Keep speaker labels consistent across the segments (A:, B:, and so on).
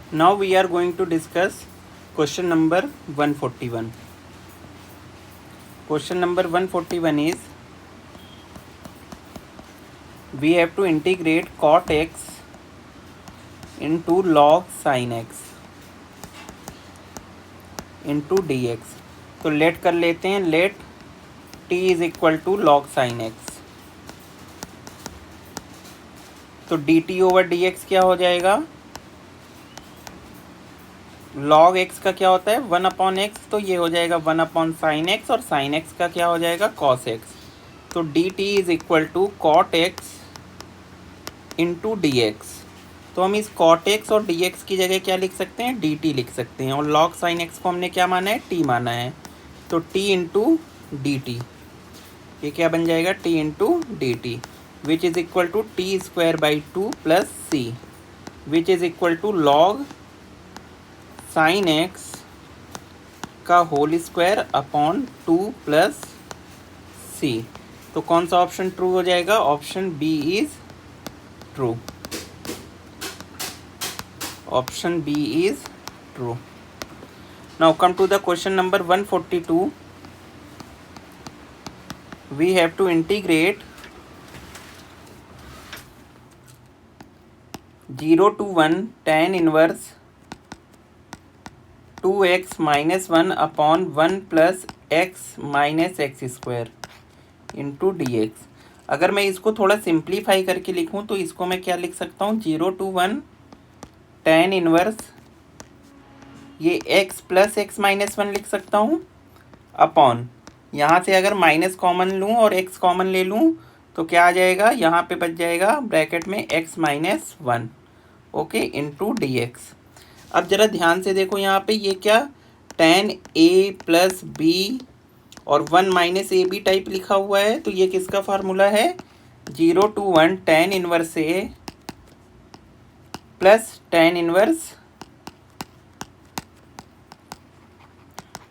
A: Now we are going to discuss question number 141. Question number 141 is, we have to integrate cot x into log sin x into dx. तो let कर लेते हैं, let t is equal to log sine x. तो dt over dx क्या हो जाएगा? Log x का क्या होता है? 1/x. तो ये हो जाएगा 1/sin x और sin x का क्या हो जाएगा? cos x. तो dt is equal to cot x into dx. तो हम इस cot x और dx की जगह क्या लिख सकते हैं? dt लिख सकते हैं. और log sin x को हमने क्या माना है? t माना है. तो t इंटू dt, ये क्या बन जाएगा? t into dt, which is equal to T square by 2 plus C, which is equal to log sine x का whole square upon 2 plus C. तो कौन सा ऑप्शन ट्रू हो जाएगा? Option B is true. Option B is true. Now come to the question number 142. We have to integrate 0 to 1 tan inverse 2x minus 1 upon 1 plus x minus x square into dx. अगर मैं इसको थोड़ा simplify करके लिखूं तो इसको मैं क्या लिख सकता हूँ? 0 to 1 tan इनवर्स ये x प्लस एक्स माइनस 1 लिख सकता हूँ अपॉन, यहाँ से अगर माइनस कॉमन लूँ और x कॉमन ले लूँ तो क्या आ जाएगा? यहाँ पे बच जाएगा ब्रैकेट में x minus 1. Okay, into dx. अब ज़रा ध्यान से देखो, यहाँ पे ये क्या tan a प्लस बी और 1 माइनस ए बी टाइप लिखा हुआ है. तो ये किसका फार्मूला है? 0 to 1 tan inverse A plus tan inverse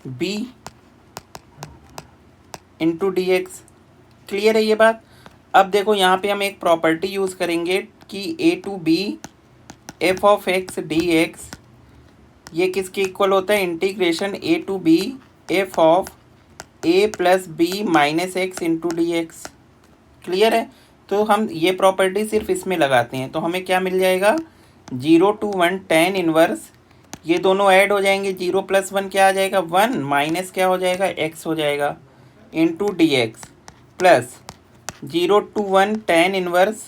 A: B into dx. Clear है ये बात? अब देखो यहाँ पे हम एक प्रॉपर्टी यूज़ करेंगे कि a to B F of X D X, ये किसके इक्वल होता है? Integration a to B F of a plus B minus X into D X. Clear है? तो हम ये प्रॉपर्टी सिर्फ इसमें लगाते हैं तो हमें क्या मिल जाएगा? 0 to 1 tan इनवर्स, ये दोनों ऐड हो जाएंगे. 0 प्लस 1 क्या आ जाएगा? 1 माइनस क्या हो जाएगा? x हो जाएगा into D x plus 0 to 1 tan inverse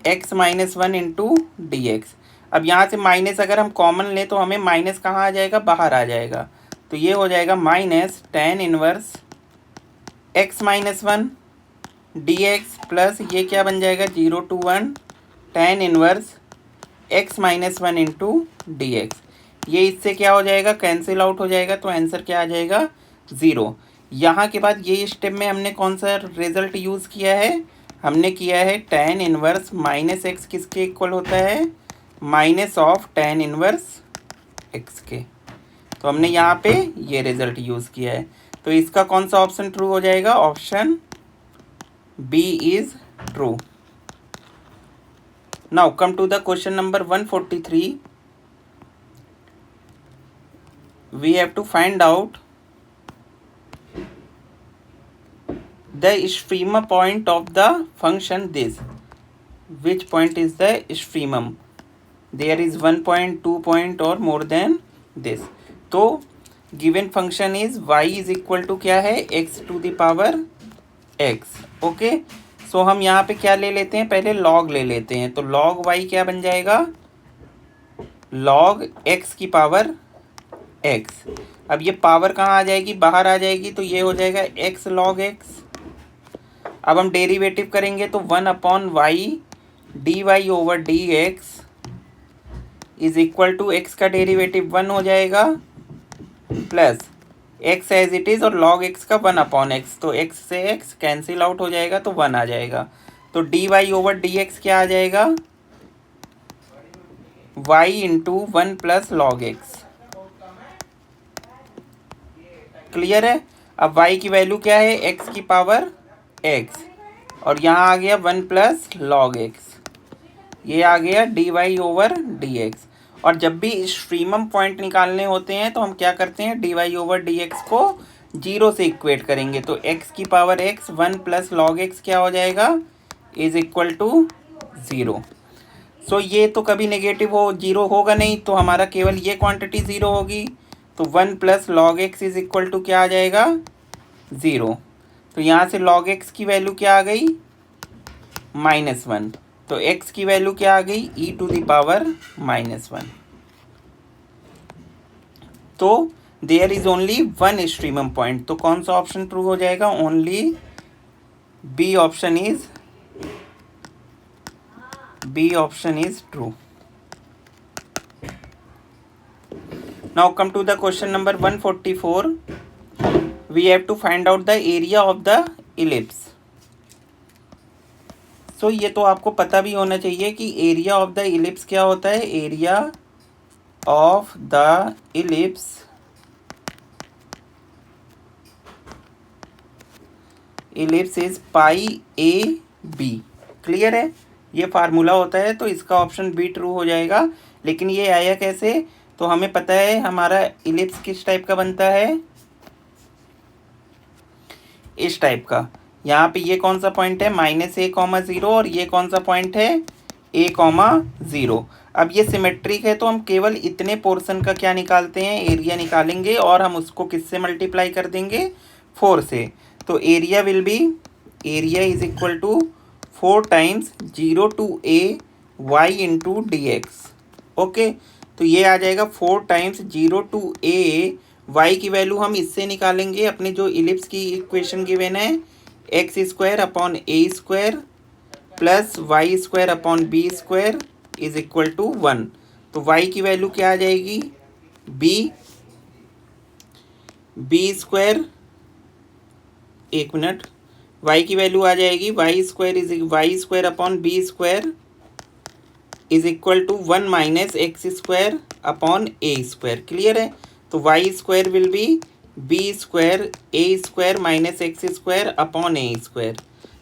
A: x minus 1 into D x. अब यहाँ से माइनस अगर हम कॉमन लें तो हमें माइनस कहाँ आ जाएगा? बाहर आ जाएगा. तो ये हो जाएगा minus tan inverse x minus 1 D x plus ये क्या बन जाएगा? 0 to 1 tan inverse x minus 1 into D X. ये इससे क्या हो जाएगा? कैंसिल आउट हो जाएगा. तो आंसर क्या आ जाएगा? 0. यहाँ के बाद ये स्टेप में हमने कौन सा रिजल्ट यूज़ किया है? हमने किया है tan इनवर्स माइनस एक्स किसके इक्वल होता है? Minus of tan inverse x के. तो हमने यहाँ पे ये रिजल्ट यूज़ किया है. तो इसका कौन सा ऑप्शन ट्रू हो जाएगा? Option B is true. Now come to the question number 143. We have to find out the extrema point of the function this. Which point is the extremum? There is 1 point, 2 point or more than this. तो given function is y is equal to क्या है? x to the power x. Okay, so हम यहाँ पे क्या ले लेते हैं? पहले log ले लेते हैं. तो log y क्या बन जाएगा? log x की पावर x. अब ये पावर कहाँ आ जाएगी? बाहर आ जाएगी. तो ये हो जाएगा x log x. अब हम डेरिवेटिव करेंगे तो 1/y D Y over D X is equal to X का डेरिवेटिव 1 हो जाएगा plus X as it is और log x का 1/x. तो x से x कैंसिल आउट हो जाएगा तो 1 आ जाएगा. तो D Y over D X क्या आ जाएगा? y into 1 plus log x. Clear है? अब y की वैल्यू क्या है? x की पावर x और यहाँ आ गया 1 प्लस log x. ये आ गया dy ओवर dx. और जब भी एक्सट्रीमम पॉइंट निकालने होते हैं तो हम क्या करते हैं, dy/dx को 0 से इक्वेट करेंगे। तो x की power x 1 plus log x क्या हो जाएगा, इज इक्वल टू 0। सो ये तो कभी नेगेटिव हो 0 होगा नहीं, तो हमारा केवल ये क्वांटिटी 0 होगी। तो 1 plus log x is equal to क्या आ जाएगा, 0। तो यहाँ से log x की वैल्यू क्या आ गई, -1। तो x की वैल्यू क्या आ गई, e⁻−1। तो there is only one extremum point. तो कौन सा ऑप्शन ट्रू हो जाएगा, only B option is true. Now come to the question number 144। We have to find out the area of the ellipse. So ये तो आपको पता भी होना चाहिए कि एरिया ऑफ द इलिप्स क्या होता है। Area of the ellipse is π/a/b। Clear है, ये फार्मूला होता है, तो इसका ऑप्शन बी ट्रू हो जाएगा। लेकिन ये आया कैसे, तो हमें पता है हमारा इलिप्स किस टाइप का बनता है, इस टाइप का। यहाँ पे ये कौन सा पॉइंट है, -a,0, और ये कौन सा पॉइंट है, a,0। अब ये सिमेट्रिक है, तो हम केवल इतने पोर्शन का क्या निकालते हैं, एरिया निकालेंगे, और हम उसको किससे मल्टीप्लाई कर देंगे, 4 से। तो area will be, area is equal to 4 times 0 to a y into dx। Okay, तो ये आ जाएगा 4 टाइम्स 0 to a y की वैल्यू हम इससे निकालेंगे, अपने जो इलिप्स की इक्वेशन गिवन है, x² / a² plus y² / b² is equal to 1। तो y की वैल्यू क्या आ जाएगी, b², एक मिनट, y की वैल्यू आ जाएगी y² b² is equal to 1 - x² / a²। Clear है, तो y² will be b² a² - x² / a²।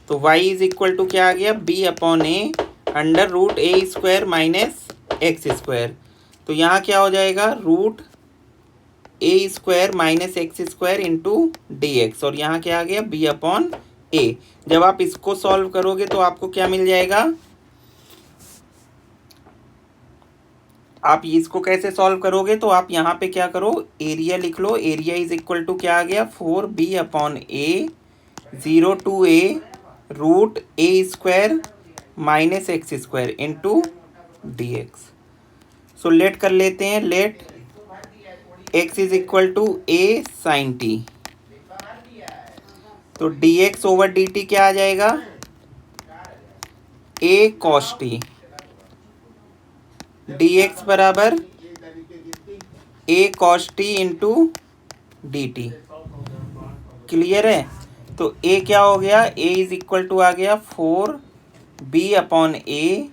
A: तो y इज इक्वल टू क्या आ गया, b/a √a² - x²। तो यहाँ क्या हो जाएगा, √a² - x² इंटू dx, और यहाँ क्या आ गया, b/a। जब आप इसको सॉल्व करोगे तो आपको क्या मिल जाएगा, आप इसको कैसे सॉल्व करोगे, तो आप यहाँ पे क्या करो, एरिया लिख लो। एरिया इज इक्वल टू क्या आ गया, 4b/a 0 to a √a² - x² into dx। So let कर लेते हैं, let x is equal to a sin t। तो dx/dt क्या आ जाएगा, a cos t। dx बराबर a cos t into dt। Clear है, तो a क्या हो गया, a इज इक्वल टू आ गया 4b/a।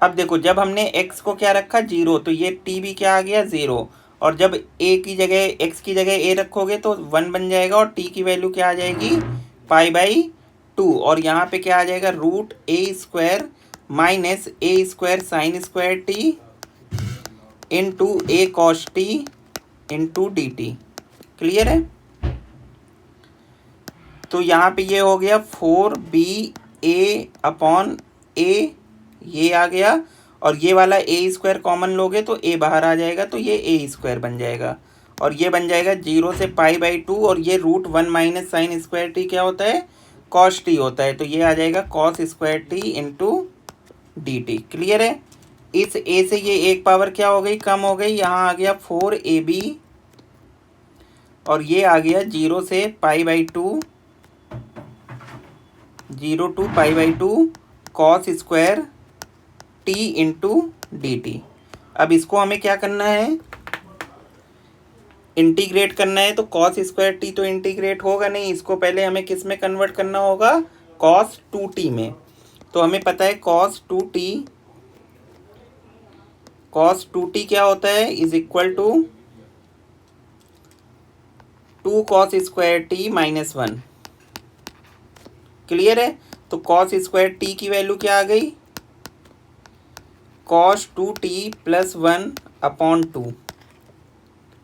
A: अब देखो, जब हमने x को क्या रखा, 0, तो ये t भी क्या आ गया, 0। और जब a की जगह, x की जगह a रखोगे तो 1 बन जाएगा, और t की वैल्यू क्या आ जाएगी, π/2। और यहाँ पे क्या आ जाएगा, √a² - a² sin² t into a cos t into dt। Clear है, तो यहाँ पे ये हो गया 4ba/a, ये आ गया, और ये वाला a² कॉमन लोगे तो a बाहर आ जाएगा, तो ये a² बन जाएगा, और ये बन जाएगा 0 से π/2, और ये √1 - sin² t क्या होता है, cos t होता है, तो ये आ जाएगा cos² t into dt। Clear है, इस a से ये एक पावर क्या हो गई, कम हो गई, यहाँ आ गया 4ab, और ये आ गया 0 से π/2 0 to π/2 cos² t into dt। अब इसको हमें क्या करना है, इंटीग्रेट करना है। तो cos² t तो इंटीग्रेट होगा नहीं, इसको पहले हमें किस में कन्वर्ट करना होगा, cos 2t में। तो हमें पता है cos 2t क्या होता है, is equal to 2 cos² t - 1। Clear है, तो cos² t की वैल्यू क्या आ गई, cos 2t+1/2।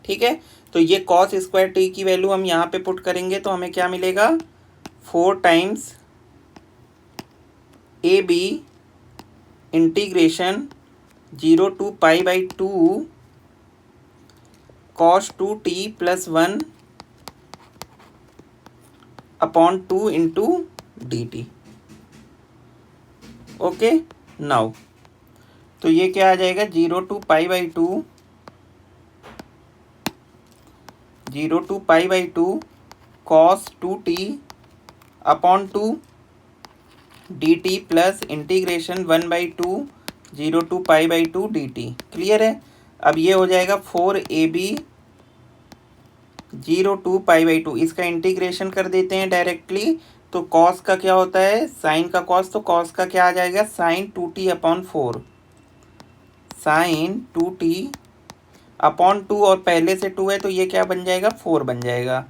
A: ठीक है, तो ये cos स्क्वायर टी की वैल्यू हम यहाँ पे पुट करेंगे तो हमें क्या मिलेगा, 4 times A B integration 0 to π/2 cos 2t+1/2 into D T. Okay, now तो ये क्या आ जाएगा, 0 to π/2 cos 2t/2 dt plus integration 1/2 0 to π/2 dt। Clear है। अब ये हो जाएगा 4ab 0 to π/2, इसका इंटीग्रेशन कर देते हैं डायरेक्टली। तो cos का क्या होता है, साइन का cos, तो cos का क्या आ जाएगा, साइन 2t/4, साइन 2t/2, और पहले से 2 है तो ये क्या बन जाएगा, 4 बन जाएगा।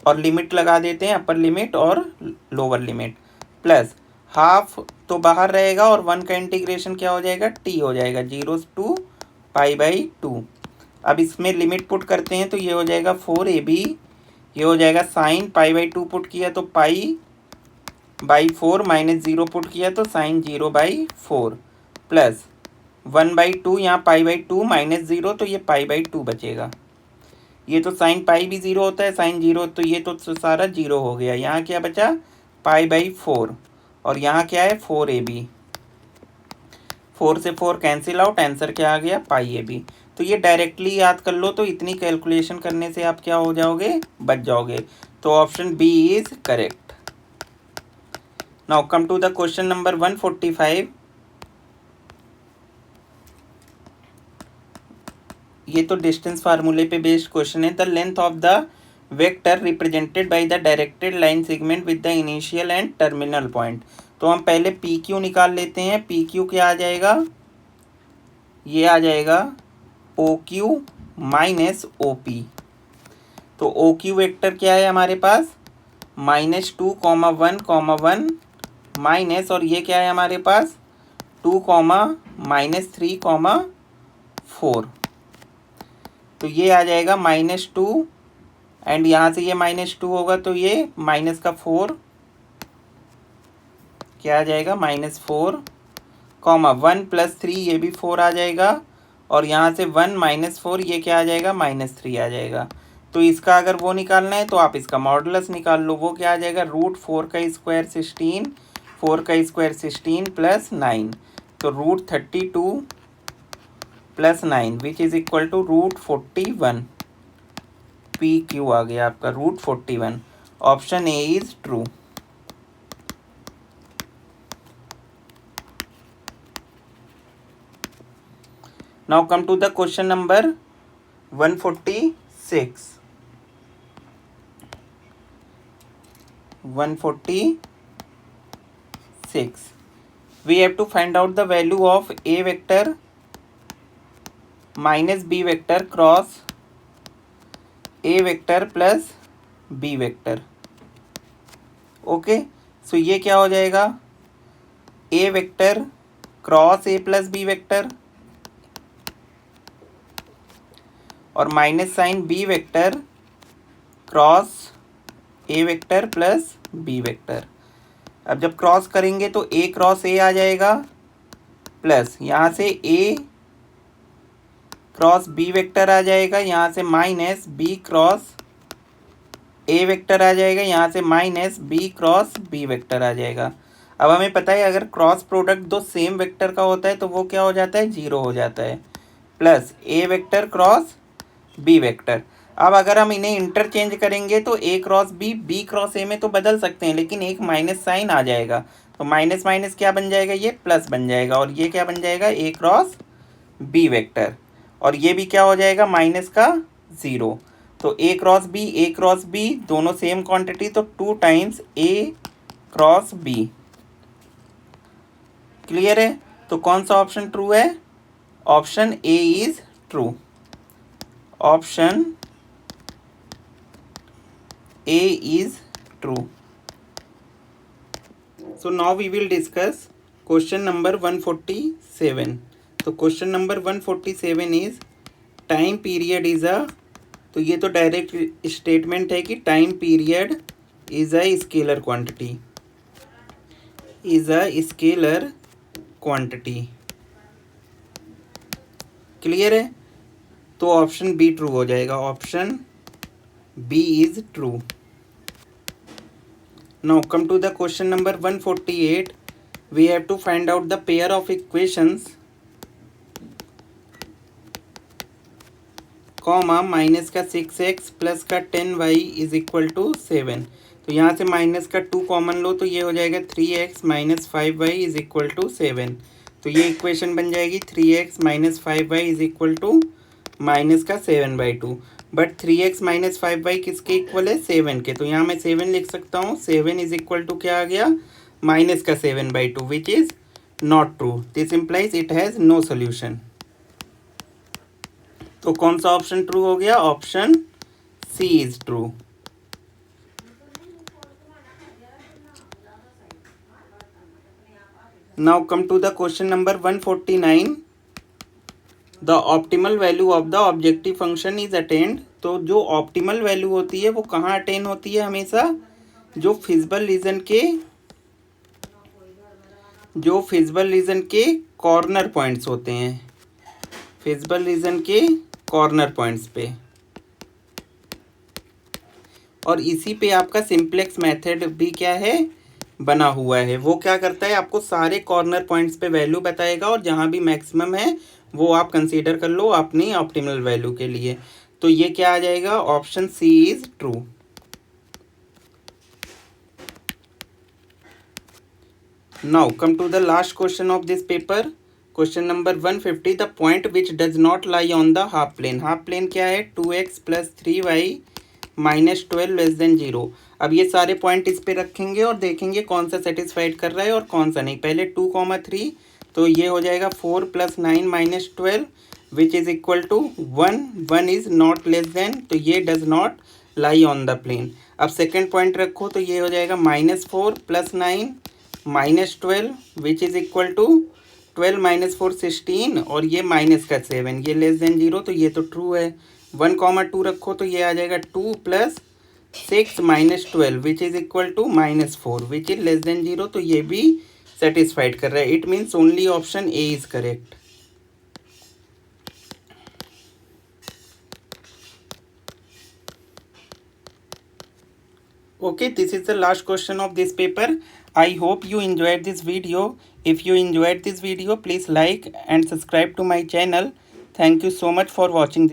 A: और लिमिट लगा देते हैं, अपर लिमिट और लोअर लिमिट, प्लस हाफ तो बाहर रहेगा और 1 का इंटीग्रेशन क्या हो जाएगा, t हो जाएगा 0 to π/2। अब इसमें लिमिट पुट करते हैं तो ये हो जाएगा 4ab, ये हो जाएगा साइन π/2 पुट किया तो π/4 -0 पुट किया तो साइन 0/4 प्लस 1/2, यहाँ π/2 -0 तो ये π/2 बचेगा। ये तो साइन पाई भी 0 होता है, साइन 0, तो ये तो सारा 0 हो गया। यहाँ क्या बचा, π/4, और यहाँ क्या है 4ab, 4 से 4 कैंसिल आउट, आंसर क्या आ गया, πab। तो ये डायरेक्टली याद कर लो, तो इतनी कैलकुलेशन करने से आप क्या हो जाओगे, बच जाओगे। तो option B is correct. Now come to the question number 145। ये तो डिस्टेंस फार्मूले पे बेस्ड क्वेश्चन है। The length of the vector represented by the directed line segment with the initial and terminal point. तो हम पहले पी क्यू निकाल लेते हैं। पी क्यू क्या आ जाएगा, ये आ जाएगा O Q minus O P. तो ओ क्यू वेक्टर क्या है हमारे पास, -2, 1, 1 माइनस, और ये क्या है हमारे पास 2, -3, 4। तो ये आ जाएगा -2, एंड यहाँ से ये -2 होगा तो ये माइनस का 4, क्या आ जाएगा, -4, 1 + 3, ये भी 4 आ जाएगा, और यहाँ से 1 - 4, ये क्या आ जाएगा, -3 आ जाएगा। तो इसका अगर वो निकालना है तो आप इसका मॉडुलस निकाल लो। वो क्या आ जाएगा, √4 का स्क्वायर 16, 4 का स्क्वायर 16 + 9, तो √32 + 9 which is equal to √41। P Q आ गया आपका √41। Option A is true. Now come to the question number 146। 146, we have to find out the value of a vector minus b vector cross a vector plus b vector। Okay, so ये क्या हो जाएगा, a vector cross a plus b vector, और minus sign b vector cross a vector plus b vector. अब जब cross करेंगे तो a cross a आ जाएगा, प्लस यहाँ से a क्रॉस b वेक्टर आ जाएगा, यहाँ से minus b cross a vector आ जाएगा, यहाँ से minus b cross b vector आ जाएगा। अब हमें पता है अगर क्रॉस प्रोडक्ट दो सेम वेक्टर का होता है तो वो क्या हो जाता है, 0 हो जाता है, plus a vector cross b vector. अब अगर हम इन्हें इंटरचेंज करेंगे तो a cross b, b cross a में तो बदल सकते हैं, लेकिन एक माइनस साइन आ जाएगा, तो माइनस माइनस क्या बन जाएगा, ये प्लस बन जाएगा, और ये क्या बन जाएगा, a क्रॉस b वेक्टर, और ये भी क्या हो जाएगा, माइनस का 0। तो a क्रॉस b दोनों सेम क्वांटिटी, तो 2 times a cross b। Clear है। तो कौन सा ऑप्शन ट्रू है, option A is true. Option A is true. So now we will discuss question number 147. तो question number 147 is time period is a, तो ये तो डायरेक्ट स्टेटमेंट है कि time period is a scalar quantity, is a scalar quantity. Clear है? तो option be true हो जाएगा, option B is true. Now come to the question number 148, we have to find out the pair of equations comma minus का 6x plus का 10y is equal to 7। तो यहाँ से minus का 2 common लो तो ये हो जाएगा 3x minus 5y is equal to 7। तो ये इक्वेशन बन जाएगी 3x minus 5y is equal to minus का 7/2। बट 3x माइनस 5y किसके इक्वल है? 7 के। तो यहाँ मैं 7 लिख सकता हूँ। 7 इज इक्वल टू क्या आ गया? माइनस का 7/2 which is not true. This implies it has no solution. तो कौन सा ऑप्शन ट्रू हो गया? Option C is true. Now come to the question number 149, the optimal value of the objective function is attained. तो जो optimal value होती है वो कहाँ अटेन होती है? हमेशा जो फिजिबल रीजन के कॉर्नर पॉइंट्स होते हैं, फिजिबल रीजन के कॉर्नर पॉइंट्स पे। और इसी पे आपका सिंप्लेक्स मेथड भी क्या है? बना हुआ है। वो क्या करता है? आपको सारे कॉर्नर पॉइंट्स पे वैल्यू बताएगा और जहाँ भी मैक्सिमम है वो आप कंसीडर कर लो अपनी ऑप्टिमल वैल्यू के लिए। तो ये क्या आ जाएगा? Option C is true. Now come to the last question of this paper, question number 150, the point which does not lie on the half plane. Half plane क्या है? 2x plus 3y minus 12 less than 0। अब ये सारे point इस पे रखेंगे और देखेंगे कौन सा सेटिस्फाइड कर रहा है और कौन सा नहीं। पहले 2,3, तो ये हो जाएगा 4 plus 9 minus 12 which is equal to 1। 1 is not less than, तो ये does not lie on the plane. अब सेकेंड पॉइंट रखो तो ये हो जाएगा -4 plus 9 minus 12 which is equal to 12 minus 4 16 और ये माइनस का 7, ये लेस देन 0, तो ये तो ट्रू है। 1,2 रखो तो ये आ जाएगा 2 plus 6 minus 12 which is equal to -4 which is less than 0, तो ये भी सेटिस्फाइड कर रहा है। It means only option A is correct. Okay, this is the last question of this paper. I hope you enjoyed this video. If you enjoyed this video, please like and subscribe to my channel. Thank you so much for watching.